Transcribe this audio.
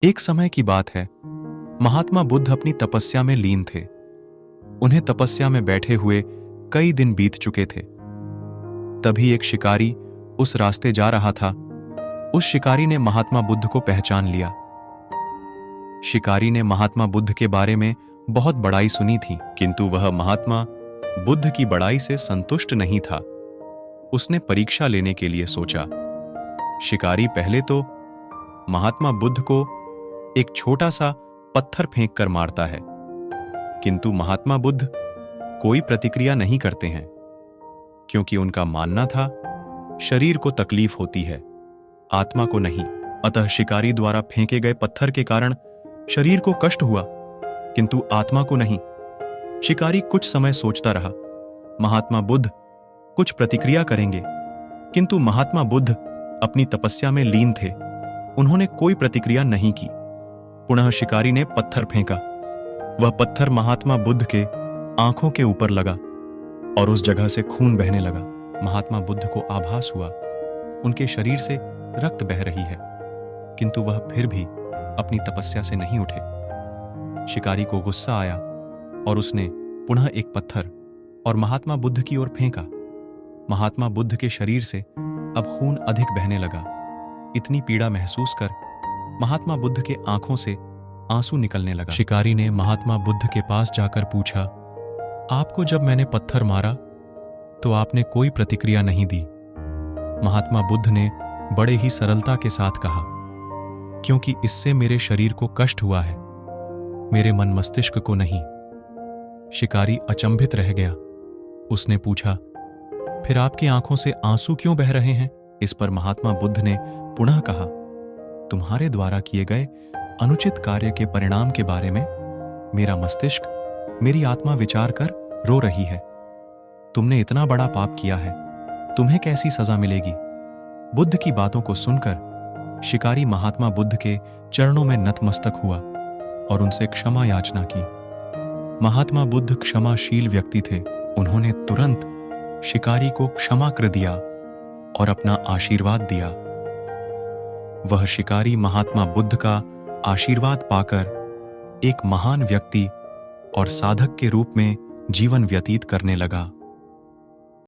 एक समय की बात है, महात्मा बुद्ध अपनी तपस्या में लीन थे। उन्हें तपस्या में बैठे हुए कई दिन बीत चुके थे। तभी एक शिकारी उस रास्ते जा रहा था। उस शिकारी ने महात्मा बुद्ध को पहचान लिया। शिकारी ने महात्मा बुद्ध के बारे में बहुत बड़ाई सुनी थी, किंतु वह महात्मा बुद्ध की बड़ाई से संतुष्ट नहीं था। उसने परीक्षा लेने के लिए सोचा। शिकारी पहले तो महात्मा बुद्ध को एक छोटा सा पत्थर फेंक कर मारता है, किंतु महात्मा बुद्ध कोई प्रतिक्रिया नहीं करते हैं, क्योंकि उनका मानना था शरीर को तकलीफ होती है, आत्मा को नहीं। अतः शिकारी द्वारा फेंके गए पत्थर के कारण शरीर को कष्ट हुआ, किंतु आत्मा को नहीं। शिकारी कुछ समय सोचता रहा, महात्मा बुद्ध कुछ प्रतिक्रिया करेंगे, किंतु महात्मा बुद्ध अपनी तपस्या में लीन थे। उन्होंने कोई प्रतिक्रिया नहीं की। पुनः शिकारी ने पत्थर फेंका। वह पत्थर महात्मा बुद्ध के आंखों के ऊपर लगा और उस जगह से खून बहने लगा। महात्मा बुद्ध को आभास हुआ उनके शरीर से रक्त बह रही है, किंतु वह फिर भी अपनी तपस्या से नहीं उठे। शिकारी को गुस्सा आया और उसने पुनः एक पत्थर और महात्मा बुद्ध की ओर फेंका। महात्मा बुद्ध के शरीर से अब खून अधिक बहने लगा। इतनी पीड़ा महसूस कर महात्मा बुद्ध के आंखों से आंसू निकलने लगा। शिकारी ने महात्मा बुद्ध के पास जाकर पूछा, आपको जब मैंने पत्थर मारा तो आपने कोई प्रतिक्रिया नहीं दी। महात्मा बुद्ध ने बड़े ही सरलता के साथ कहा, क्योंकि इससे मेरे शरीर को कष्ट हुआ है, मेरे मन मस्तिष्क को नहीं। शिकारी अचंभित रह गया। उसने पूछा, फिर आपकी आंखों से आंसू क्यों बह रहे हैं? इस पर महात्मा बुद्ध ने पुनः कहा, तुम्हारे द्वारा किए गए अनुचित कार्य के परिणाम के बारे में मेरा मस्तिष्क, मेरी आत्मा विचार कर रो रही है। तुमने इतना बड़ा पाप किया है, तुम्हें कैसी सजा मिलेगी? बुद्ध की बातों को सुनकर शिकारी महात्मा बुद्ध के चरणों में नतमस्तक हुआ और उनसे क्षमा याचना की। महात्मा बुद्ध क्षमाशील व्यक्ति थे। उन्होंने तुरंत शिकारी को क्षमा कर दिया और अपना आशीर्वाद दिया। वह शिकारी महात्मा बुद्ध का आशीर्वाद पाकर एक महान व्यक्ति और साधक के रूप में जीवन व्यतीत करने लगा।